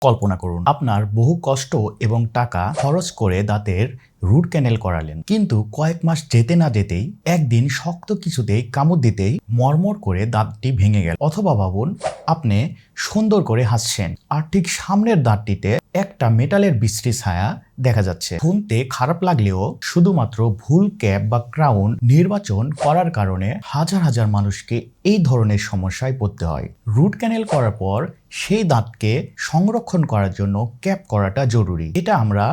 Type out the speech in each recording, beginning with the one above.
কল্পনা করুন আপনার বহু কষ্ট এবং টাকা খরচ করে দাঁতের রুট ক্যানেল করালেন, কিন্তু কয়েক মাস যেতে না যেতেই একদিন শক্ত কিছুতেই কামড় দিতেই মরমর করে দাঁতটি ভেঙে গেল। অথবা ভাবুন, আপনি সুন্দর করে হাসছেন আর ঠিক সামনের দাঁতটিতে একটা মেটালের বিশ্রী ছায়া দেখা যাচ্ছে। শুনতে খারাপ লাগলেও শুধুমাত্র ভুল ক্যাপ বা ক্রাউন নির্বাচন করার কারণে হাজার হাজার মানুষকে এই ধরনের সমস্যায় পড়তে হয়। রুট ক্যানেল করার পর সেই দাঁতকে সংরক্ষণ করার জন্য ক্যাপ করাটা জরুরি, এটা আমরা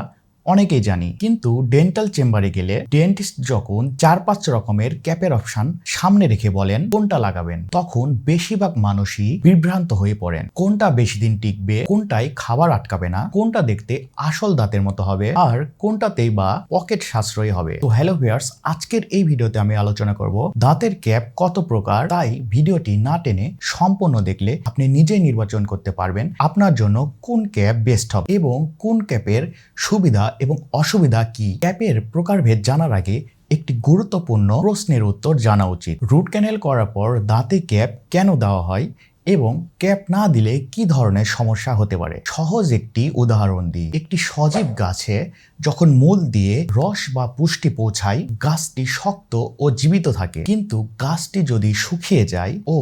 অনেকেই জানি। কিন্তু ডেন্টাল চেম্বারে গেলে ডেন্টিস্ট যখন 4-5 রকমের ক্যাপের অপশন সামনে রেখে বলেন কোনটা লাগাবেন, তখন বেশিরভাগ মানুষই বিভ্রান্ত হয়ে পড়েন। কোনটা বেশি দিন টিকবে, কোনটায় খাবার আটকাবে না, কোনটা দেখতে আসল দাঁতের মতো হবে, আর কোনটাতেই বা পকেট সাশ্রয়ী হবে। তো হ্যালো ভিউয়ার্স, আজকের এই ভিডিওতে আমি আলোচনা করব দাঁতের ক্যাপ কত প্রকার। তাই ভিডিওটি না টেনে সম্পূর্ণ দেখলে আপনি নিজেই নির্বাচন করতে পারবেন আপনার জন্য কোন ক্যাপ বেস্ট হবে এবং কোন ক্যাপের সুবিধা এবং অসুবিধা কি। ক্যাপের প্রকারভেদ জানার আগে একটি গুরুত্বপূর্ণ প্রশ্নের উত্তর জানা উচিত। রুট ক্যানেল করার পর দাঁতে ক্যাপ কেন দেওয়া হয় এবং ক্যাপ না দিলে কি ধরনের সমস্যা হতে পারে। সহজ একটি উদাহরণ দিই। একটি সজীব গাছে যখন মূল দিয়ে রস বা পুষ্টি পৌঁছায়, গাছটি শক্ত ও জীবিত থাকে। কিন্তু গাছটি যদি শুকিয়ে যায় ও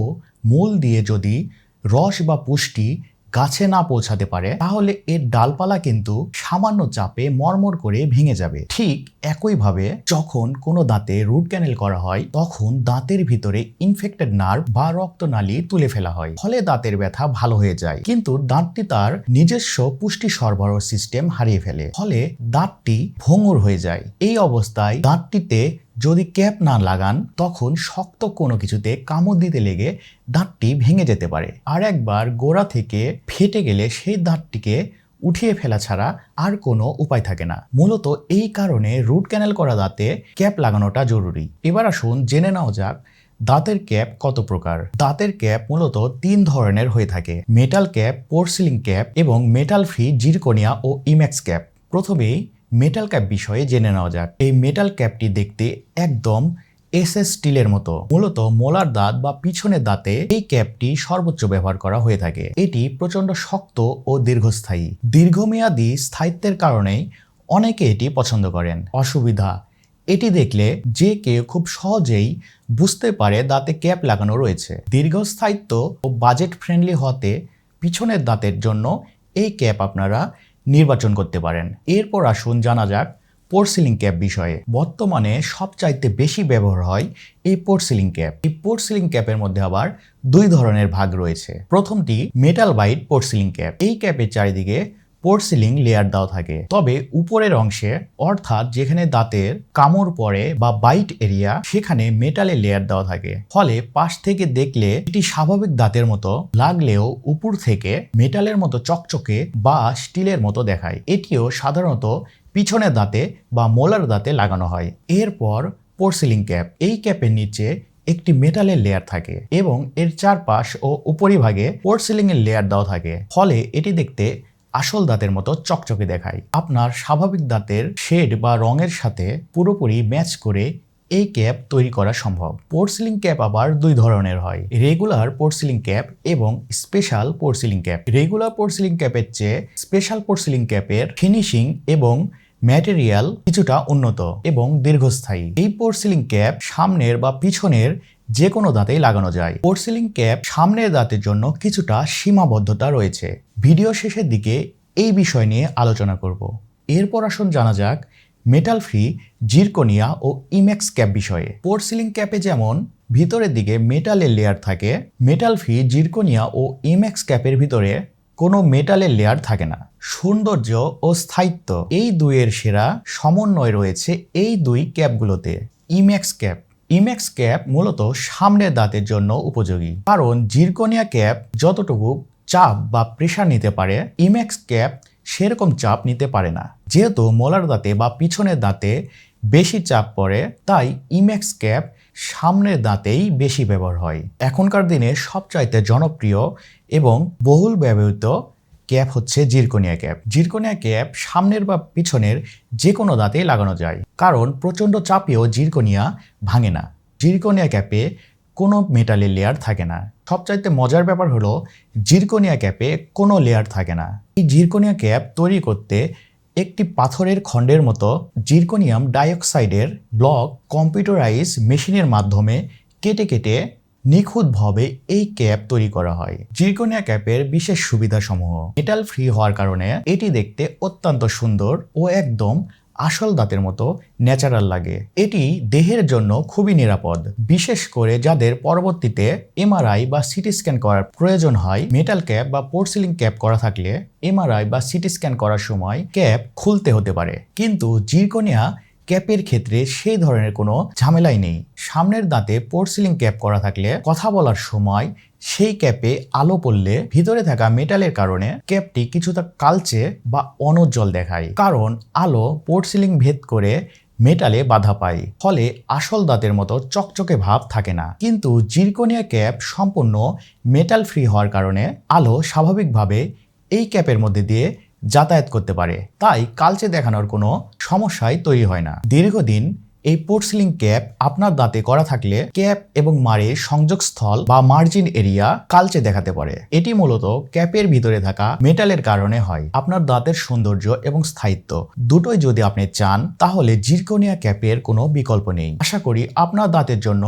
মূল দিয়ে যদি রস বা পুষ্টি গাছে না পৌঁছাতে পারে, তাহলে এর ডালপালা কিন্তু সামান্য চাপে মরমর করে ভেঙে যাবে। ঠিক একইভাবে যখন কোনো দাঁতে রুট ক্যানেল করা হয়, তখন দাঁতের ভিতরে ইনফেক্টেড নার্ভ বা রক্তনালী তুলে ফেলা হয়, ফলে দাঁতের ব্যথা ভালো হয়ে যায়। কিন্তু দাঁতটি তার নিজস্ব পুষ্টি সরবরাহ সিস্টেম হারিয়ে ফেলে, ফলে দাঁতটি ভঙ্গুর হয়ে যায়। এই অবস্থায় দাঁতটিতে যদি ক্যাপ না লাগান, তখন শক্ত কোনো কিছুতে কামড় দিতে লেগে দাঁতটি ভেঙে যেতে পারে। আর একবার গোড়া থেকে ফেটে গেলে সেই দাঁতটিকে উঠিয়ে ফেলা ছাড়া আর কোনো উপায় থাকে না। মূলত এই কারণে রুট ক্যানেল করা দাঁতে ক্যাপ লাগানোটা জরুরি। এবার আসুন জেনে নেওয়া যাক দাঁতের ক্যাপ কত প্রকার। দাঁতের ক্যাপ মূলত 3 ধরনের হয়ে থাকে: মেটাল ক্যাপ, পোর্সিলিন ক্যাপ এবং মেটাল ফ্রি জিরকোনিয়া ও ইম্যাক্স ক্যাপ। প্রথমেই মেটাল ক্যাপ বিষয়ে জেনে নেওয়া যাক। এই মেটাল ক্যাপটি দেখতে একদম এসএস স্টিলের মতো। মূলত মোলার দাঁত বা পিছনের দাঁতে এই ক্যাপটি সর্বোচ্চ ব্যবহার করা হয়ে থাকে। এটি প্রচন্ড শক্ত ও দীর্ঘস্থায়ী। দীর্ঘমেয়াদী স্থায়িত্বের কারণেই অনেকে এটি পছন্দ করেন। অসুবিধা: এটি দেখলে যে কেউ খুব সহজেই বুঝতে পারে দাঁতে ক্যাপ লাগানো রয়েছে। দীর্ঘস্থায়িত্ব ও বাজেট ফ্রেন্ডলি হতে পিছনের দাঁতের জন্য এই ক্যাপ আপনারা নির্বাচন করতে পারেন। এরপর আসুন জানা যাক পোর্সিলিন ক্যাপ বিষয়ে। বর্তমানে সবচাইতে বেশি ব্যবহার হয় এই পোর্সিলিন ক্যাপ। এই পোর্সিলিন ক্যাপের মধ্যে আবার 2 ধরনের ভাগ রয়েছে। প্রথমটি মেটাল বাইট পোর্সিলিন ক্যাপ। এই ক্যাপের চারিদিকে পোর্সিলিন লেয়ার দেওয়া থাকে, তবে উপরের অংশে অর্থাৎ যেখানে দাঁতের কামড় পড়ে বা বাইট এরিয়া, সেখানে মেটালের লেয়ার দেওয়া থাকে। ফলে পাশ থেকে দেখলে এটি স্বাভাবিক দাঁতের মতো লাগলেও উপর থেকে মেটালের মতো চকচকে বা স্টিলের মতো দেখায়। এটিও সাধারণত পিছনের দাঁতে বা মোলার দাঁতে লাগানো হয়। এরপর পোর্সিলিন ক্যাপ। এই ক্যাপের নিচে একটি মেটালের লেয়ার থাকে এবং এর চারপাশ ও উপরিভাগে পোর্সিলিনের লেয়ার দেওয়া থাকে, ফলে এটি দেখতে আসল দাঁতের মতো চকচকে দেখায়। আপনার স্বাভাবিক দাঁতের শেড বা রঙের সাথে পুরোপুরি ম্যাচ করে এই ক্যাপ তৈরি করা সম্ভব। পোর্সিলিন ক্যাপ আবার 2 ধরনের হয়: রেগুলার পোর্সিলিন ক্যাপ এবং special porcelain cap. Regular porcelain ক্যাপের চেয়ে স্পেশাল পোর্সিলিন ক্যাপের ফিনিশিং এবং ম্যাটেরিয়াল কিছুটা উন্নত এবং দীর্ঘস্থায়ী। এই পোর্সিলিন ক্যাপ সামনের বা পিছনের যে কোনো দাঁতেই লাগানো যায়। পোর্সিলিন ক্যাপ সামনের দাঁতের জন্য কিছুটা সীমাবদ্ধতা রয়েছে। ভিডিও শেষের দিকে এই বিষয় নিয়ে আলোচনা করব। এরপর আসুন জানা যাক মেটাল ফ্রি জিরকোনিয়া ও ইম্যাক্স ক্যাপ বিষয়ে। পোর্সিলিন ক্যাপে যেমন ভিতরের দিকে মেটালের লেয়ার থাকে, মেটাল ফ্রি জিরকোনিয়া ও ইম্যাক্স ক্যাপের ভিতরে কোনো মেটালের লেয়ার থাকে না। সৌন্দর্য ও স্থায়িত্ব, এই দুইয়ের সেরা সমন্বয় রয়েছে এই 2 ক্যাপগুলোতে। Emax cap. ইম্যাক্স ক্যাপ মূলত সামনের দাঁতের জন্য উপযোগী, কারণ জিরকোনিয়া ক্যাপ যতটুকু চাপ বা প্রেসার নিতে পারে, ইম্যাক্স ক্যাপ সেরকম চাপ নিতে পারে না। যেহেতু মোলার দাঁতে বা পিছনের দাঁতে বেশি চাপ পড়ে, তাই ইম্যাক্স ক্যাপ সামনের দাঁতেই বেশি ব্যবহার হয়। এখনকার দিনে সবচাইতে জনপ্রিয় এবং বহুল ব্যবহৃত ক্যাপ হচ্ছে জিরকোনিয়া ক্যাপ। জিরকোনিয়া ক্যাপ সামনের বা পিছনের যে কোনো দাঁতেই লাগানো যায়, কারণ প্রচণ্ড চাপেও জিরকোনিয়া ভাঙে না। জিরকোনিয়া ক্যাপে কোনো মেটালের লেয়ার থাকে না। সবচাইতে মজার ব্যাপার হলো জিরকোনিয়া ক্যাপে কোনো লেয়ার থাকে না। এই জিরকোনিয়া ক্যাপ তৈরি করতে একটি পাথরের খণ্ডের মতো জিরকোনিয়াম ডাইঅক্সাইডের ব্লক কম্পিউটারাইজ মেশিনের মাধ্যমে কেটে কেটে নিখুঁতভাবে এই ক্যাপ তৈরি করা হয়। জিরকোনিয়া ক্যাপের বিশেষ সুবিধাসমূহ: মেটাল ফ্রি হওয়ার কারণে এটি দেখতে অত্যন্ত সুন্দর ও একদম আসল দাঁতের মতো ন্যাচারাল লাগে। এটি দেহের জন্য খুবই নিরাপদ, বিশেষ করে যাদের পরবর্তীতে এমআরআই বা সিটি স্ক্যান করার প্রয়োজন হয়। মেটাল ক্যাপ বা পোর্সিলিন ক্যাপ করা থাকলে এমআরআই বা সিটি স্ক্যান করার সময় ক্যাপ খুলতে হতে পারে, কিন্তু জিরকোনিয়া ক্যাপের ক্ষেত্রে সেই ধরনের কোনো ঝামেলাই নেই। সামনের দাঁতে পোর্সিলিন ক্যাপ করা থাকলে কথা বলার সময় সেই ক্যাপে আলো পড়লে ভিতরে থাকা মেটালের কারণে ক্যাপটি কিছুটা কালচে বা অনুজ্জ্বল দেখায়, কারণ আলো পোর্সিলিন ভেদ করে মেটালে বাধা পায়, ফলে আসল দাঁতের মতো চকচকে ভাব থাকে না। কিন্তু জিরকোনিয়া ক্যাপ সম্পূর্ণ মেটাল ফ্রি হওয়ার কারণে আলো স্বাভাবিকভাবে এই ক্যাপের মধ্যে দিয়ে যাতায়াত করতে পারে, তাই কালচে দেখানোর কোনো সমস্যাই তৈরি হয় না। দীর্ঘদিন এই পোর্সিলিন ক্যাপ আপনার দাঁতে করা থাকলে ক্যাপ এবং মাড়ির সংযোগস্থল বা মার্জিন এরিয়া কালচে দেখাতে পারে। এটি মূলত ক্যাপের ভিতরে থাকা মেটালের কারণে হয়। আপনার দাঁতের সৌন্দর্য এবং স্থায়িত্ব দুটোই যদি আপনি চান, তাহলে জিরকোনিয়া ক্যাপের কোনো বিকল্প নেই। আশা করি আপনার দাঁতের জন্য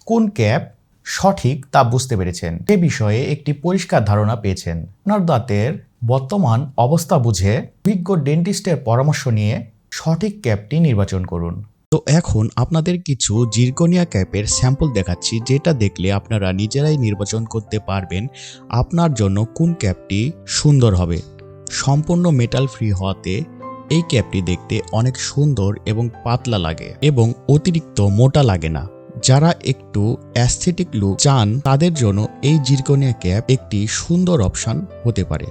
কোন ক্যাপ সঠিক তা বুঝতে পেরেছেন। এ বিষয়ে একটি পরিষ্কার ধারণা পেয়েছেন। আপনার দাঁতের বর্তমান অবস্থা বুঝে অভিজ্ঞ ডেন্টিস্টের পরামর্শ নিয়ে সঠিক ক্যাপটি নির্বাচন করুন। তো এখন আপনাদের কিছু জিরকোনিয়া ক্যাপের স্যাম্পল দেখাচ্ছি, যেটা দেখলে আপনারা নিজেরাই নির্বাচন করতে পারবেন আপনার জন্য কোন ক্যাপটি সুন্দর হবে। সম্পূর্ণ মেটাল ফ্রি হওয়াতে এই ক্যাপটি দেখতে অনেক সুন্দর এবং পাতলা লাগে এবং অতিরিক্ত মোটা লাগে না। যারা একটু অ্যাস্থেটিক লুক চান তাদের জন্য এই জিরকোনিয়া ক্যাপ একটি সুন্দর অপশন হতে পারে।